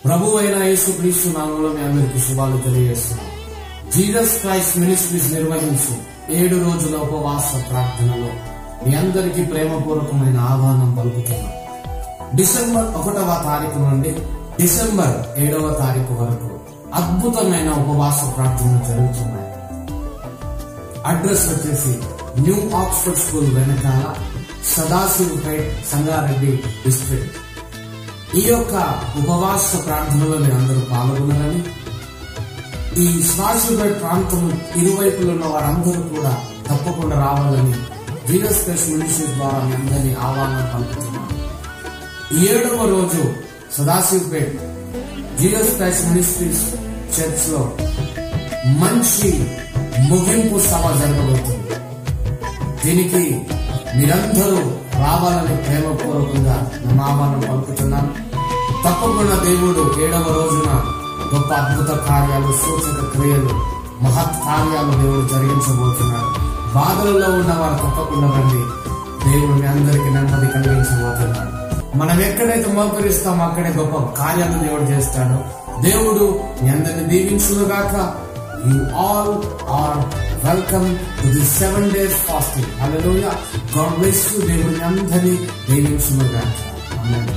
ప్రభు అయిన యేసుక్రీస్తు నామములో మీ అందరికీ శుభాలు తెలియజేస్తున్నాం. జీసస్ క్రైస్ట్ మినిస్ట్రీస్ నిర్వహించు 7 రోజుల ఉపవాస ప్రార్థనలో మీ అందరికీ ప్రేమపూర్వకమైన ఆహ్వానం పలుకుతున్నాం. డిసెంబర్ 1వ తారీఖు నుండి డిసెంబర్ 7వ తారీఖు వరకు అద్భుతమైన ఉపవాస ప్రార్థనలు జరుగుతున్నాయి. అడ్రస్ వచ్చేసి న్యూ ఆక్స్ఫర్డ్ స్కూల్ వెనకాల, సదాశివపేట్, సంగారెడ్డి డిస్ట్రిక్ట్. ఈ యొక్క ఉపవాస ప్రార్థనలో మీరు అందరూ పాల్గొనాలని, ఈ సదాశివపేట్ ప్రాంతం ఇరువైపులో ఉన్న వారందరూ కూడా తప్పకుండా రావాలని జీసస్ క్రైస్ట్ మినిస్ట్రీస్ ద్వారా మీ అందరినీ ఆహ్వానం పలుకుతున్నాను. 7వ రోజు Sadasivpet Jesus Christ ministries church లో మంచి ముగింపు సభ జరగబోతుంది. దీనికి మీరందరూ రావాలని ప్రేమపూర్వకంగా నేను ఆహ్వానం పలుకుతున్నాను. తప్పకుండా దేవుడు 7వ రోజున గొప్ప అద్భుత కార్యాలు, సూచక క్రియలు, మహత్ కార్యాలు దేవుడు జరిగించబోతున్నాడు. బాధలలో ఉన్నవారు తప్పకుండా రండి. దేవుడు మీ అందరికీ నెమ్మది కలిగించబోతున్నాడు. మనం ఎక్కడైతే మోకరిస్తామో అక్కడే గొప్ప కార్యాలు దేవుడు చేస్తాడు. దేవుడు మీ అందరిని దీవించుగాక. You all are welcome to this 7 days fasting. Hallelujah. God bless you. దేవుని అందరినీ దీవించుగాక. ఆమేన్.